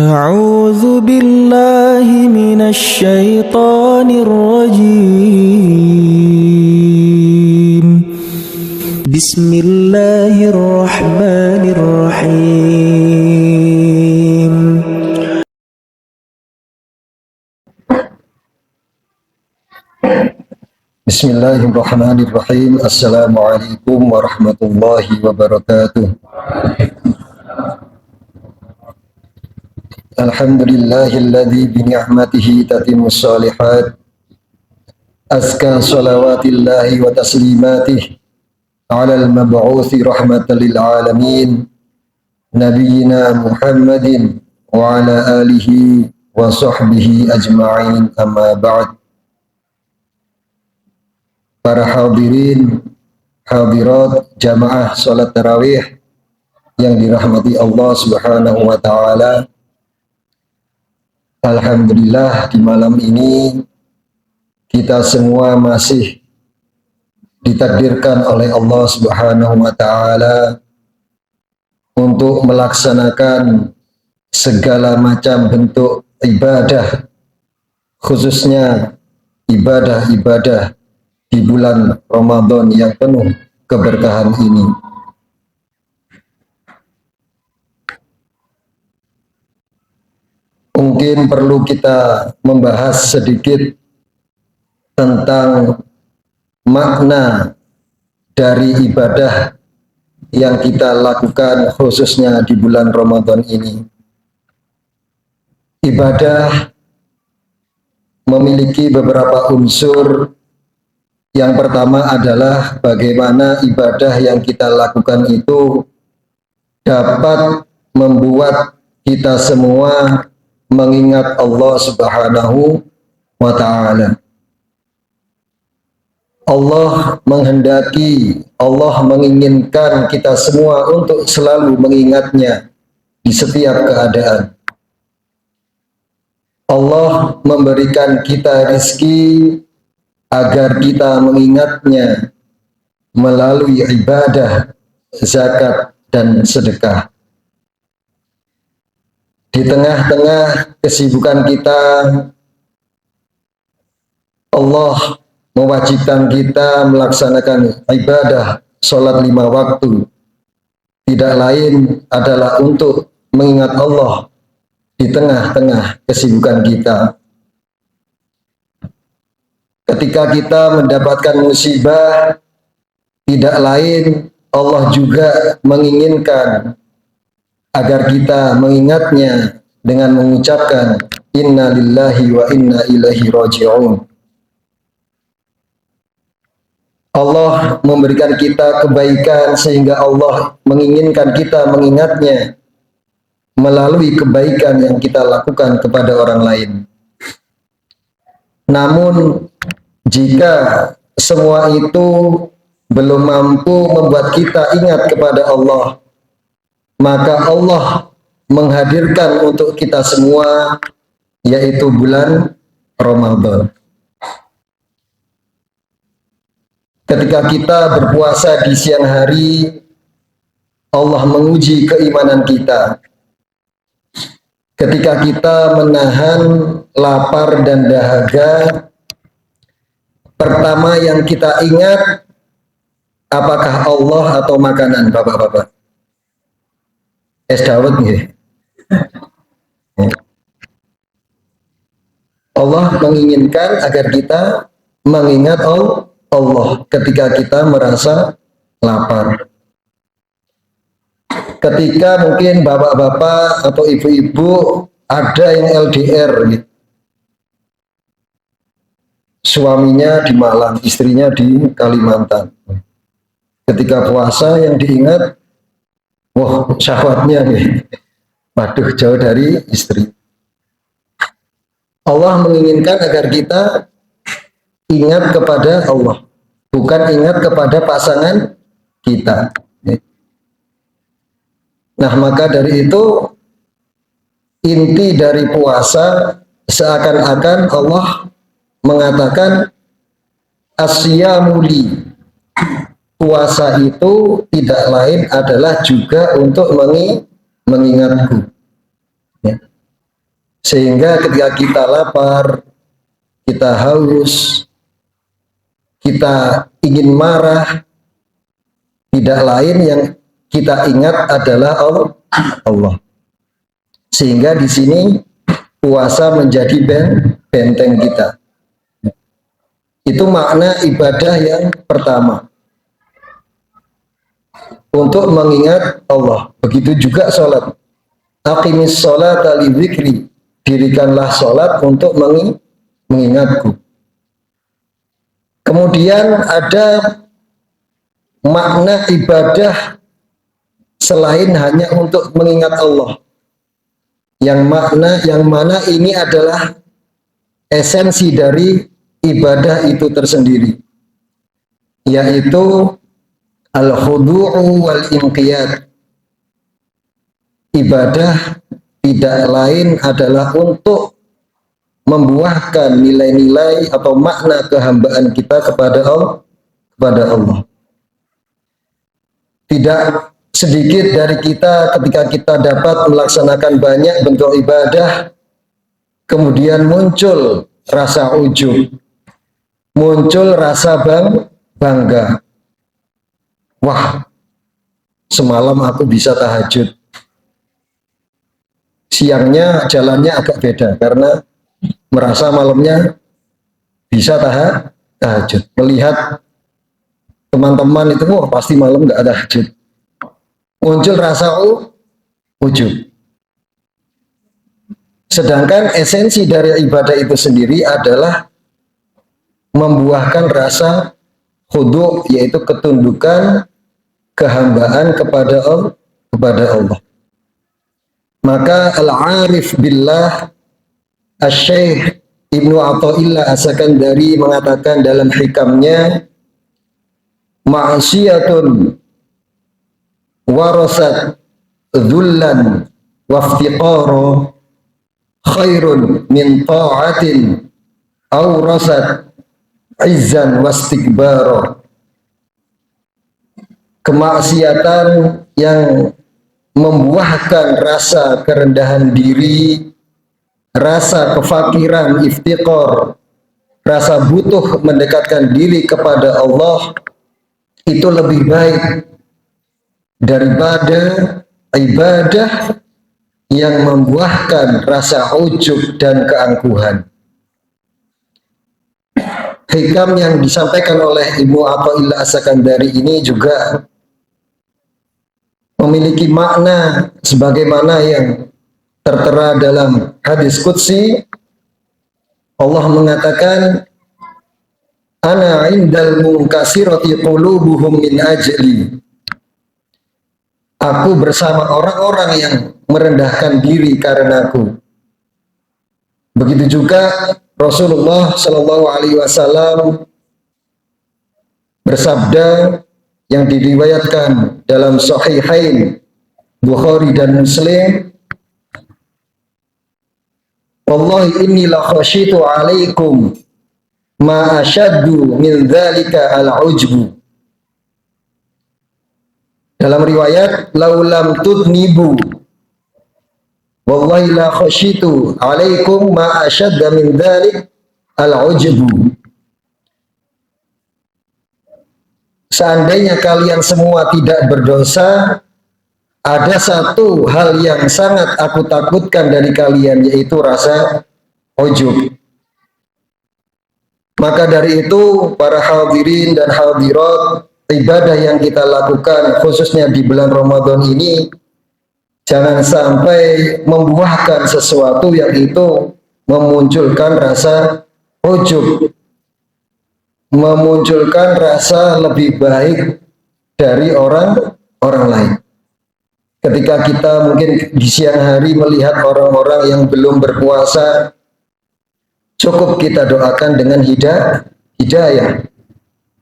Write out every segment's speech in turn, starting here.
أعوذ بالله من الشيطان الرجيم. بسم الله الرحمن الرحيم. Bismillahirrahmanirrahim. Assalamualaikum warahmatullahi wabarakatuh. Alhamdulillahilladzi bi ni'matihi tatimmus shalihat. Azka salawatillahi wa taslimatih ala al-mab'uthi rahmatan lil alamin nabiyyina Muhammadin wa ala alihi wa sahbihi ajma'in, amma ba'd. Para hadirin hadirat jamaah salat tarawih yang dirahmati Allah Subhanahu wa taala. Alhamdulillah, di malam ini kita semua masih ditakdirkan oleh Allah Subhanahu wa taala untuk melaksanakan segala macam bentuk ibadah, khususnya ibadah-ibadah di bulan Ramadan yang penuh keberkahan ini. Mungkin perlu kita membahas sedikit tentang makna dari ibadah yang kita lakukan khususnya di bulan Ramadan ini. Ibadah memiliki beberapa unsur. Yang pertama adalah bagaimana ibadah yang kita lakukan itu dapat membuat kita semua mengingat Allah Subhanahu wa ta'ala. Allah menghendaki, Allah menginginkan kita semua untuk selalu mengingatnya di setiap keadaan. Allah memberikan kita rezeki agar kita mengingatnya melalui ibadah, zakat, dan sedekah. Di tengah-tengah kesibukan kita, Allah mewajibkan kita melaksanakan ibadah sholat 5 waktu. Tidak lain adalah untuk mengingat Allah di tengah-tengah kesibukan kita. Ketika kita mendapatkan musibah, tidak lain Allah juga menginginkan agar kita mengingatnya dengan mengucapkan inna lillahi wa inna ilaihi raji'un. Allah memberikan kita kebaikan sehingga Allah menginginkan kita mengingatnya melalui kebaikan yang kita lakukan kepada orang lain. Namun jika semua itu belum mampu membuat kita ingat kepada Allah, maka Allah menghadirkan untuk kita semua yaitu bulan Ramadan. Ketika kita berpuasa di siang hari, Allah menguji keimanan kita. Ketika kita menahan lapar dan dahaga, pertama yang kita ingat apakah Allah atau makanan, bapak-bapak? Es dawet nggih. Allah menginginkan agar kita mengingat Allah ketika kita merasa lapar. Ketika mungkin bapak-bapak atau ibu-ibu ada yang LDR, suaminya di Malang, istrinya di Kalimantan. Ketika puasa yang diingat, wah syahwatnya nih, waduh jauh dari istri. Allah menginginkan agar kita ingat kepada Allah, bukan ingat kepada pasangan kita. Nah, maka dari itu inti dari puasa seakan-akan Allah mengatakan asyamuli, puasa itu tidak lain adalah juga untuk mengingatku. Ya. Sehingga ketika kita lapar, kita haus, kita ingin marah, tidak lain yang kita ingat adalah Allah. Sehingga di sini puasa menjadi benteng kita. Itu makna ibadah yang pertama. Untuk mengingat Allah. Begitu juga sholat. Aqimis sholata li dzikri. Dirikanlah sholat untuk mengingatku. Kemudian ada makna ibadah selain hanya untuk mengingat Allah. Yang mana ini adalah esensi dari ibadah itu tersendiri, yaitu al-khudu'u wal inqiyad. Ibadah tidak lain adalah untuk membuahkan nilai-nilai atau makna kehambaan kita kepada Allah. Tidak sedikit dari kita ketika kita dapat melaksanakan banyak bentuk ibadah, kemudian muncul rasa ujub, muncul rasa bangga. Wah, semalam aku bisa tahajud. Siangnya jalannya agak beda karena merasa malamnya bisa tahajud. Melihat teman-teman itu, pasti malam nggak ada tahajud. Muncul rasa ujub. Sedangkan esensi dari ibadah itu sendiri adalah membuahkan rasa khudu', yaitu ketundukan, kehambaan kepada Allah. Maka al-arif billah Asy-Syaikh Ibnu Athaillah As-Sakandari mengatakan dalam hikamnya, ma'siyatun warasat dhullan waftiqara khairun min ta'atin awrasat izzan wastikbara. Kemaksiatan yang membuahkan rasa kerendahan diri, rasa kefakiran, iftiqar, rasa butuh mendekatkan diri kepada Allah, itu lebih baik daripada ibadah yang membuahkan rasa ujub dan keangkuhan. Hikam yang disampaikan oleh Ibnu Athaillah As-Sakandari ini juga memiliki makna sebagaimana yang tertera dalam hadis qudsi. Allah mengatakan, ana indal munkasirati qulubuhum min ajli. Aku bersama orang-orang yang merendahkan diri karenaku. Begitu juga Rasulullah Shallallahu Alaihi Wasallam bersabda yang diriwayatkan dalam Sahihain Bukhari dan Muslim, wallahi inni la khasyitu alaikum ma ashaddu min dzalika al-ujbu. Dalam riwayat, laulam tudnibu wallahi la khasyitu alaikum ma ashadda min dzalik al-ujbu. Seandainya kalian semua tidak berdosa, ada satu hal yang sangat aku takutkan dari kalian, yaitu rasa ujub. Maka dari itu, para hadirin dan hadirat, ibadah yang kita lakukan khususnya di bulan Ramadan ini jangan sampai membuahkan sesuatu yang itu memunculkan rasa ujub, memunculkan rasa lebih baik dari orang lain. Ketika kita mungkin di siang hari melihat orang-orang yang belum berpuasa, cukup kita doakan dengan hidayah.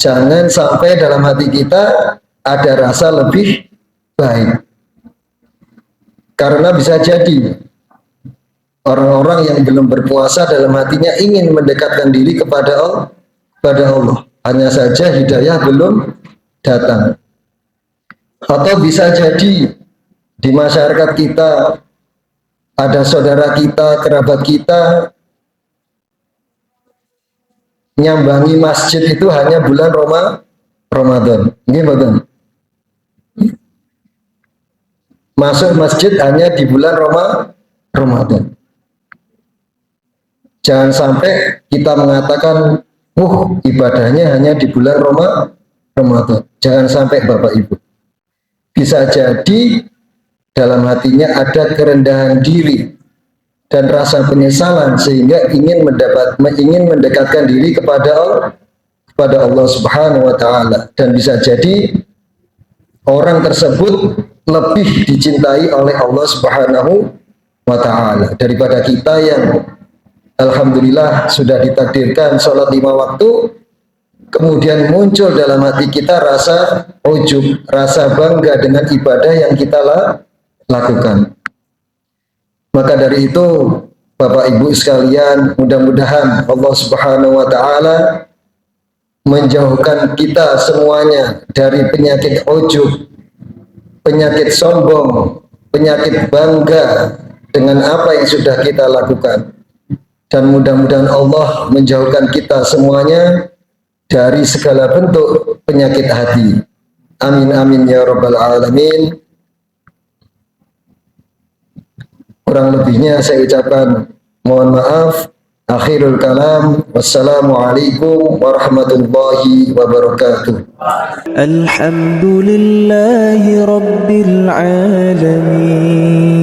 Jangan sampai dalam hati kita ada rasa lebih baik. Karena bisa jadi orang-orang yang belum berpuasa dalam hatinya ingin mendekatkan diri kepada Allah. Hanya saja hidayah belum datang. Atau bisa jadi di masyarakat kita ada saudara kita, kerabat kita nyambangi masjid itu hanya bulan Ramadan. Ini betul. Masuk masjid hanya di bulan Ramadan. Jangan sampai kita mengatakan, ibadahnya hanya di bulan Ramadan. Jangan sampai Bapak Ibu. Bisa jadi dalam hatinya ada kerendahan diri dan rasa penyesalan sehingga ingin mendekatkan diri kepada Allah Subhanahu wa taala, dan bisa jadi orang tersebut lebih dicintai oleh Allah Subhanahu wa taala daripada kita yang alhamdulillah sudah ditakdirkan sholat 5 waktu, kemudian muncul dalam hati kita rasa ujub, rasa bangga dengan ibadah yang kita lakukan. Maka dari itu Bapak Ibu sekalian, mudah-mudahan Allah Subhanahu wa taala menjauhkan kita semuanya dari penyakit ujub, penyakit sombong, penyakit bangga dengan apa yang sudah kita lakukan. Dan mudah-mudahan Allah menjauhkan kita semuanya dari segala bentuk penyakit hati. Amin amin ya rabbal alamin. Kurang lebihnya saya ucapkan mohon maaf. Akhirul kalam. Wassalamualaikum warahmatullahi wabarakatuh. Alhamdulillahi rabbil alamin.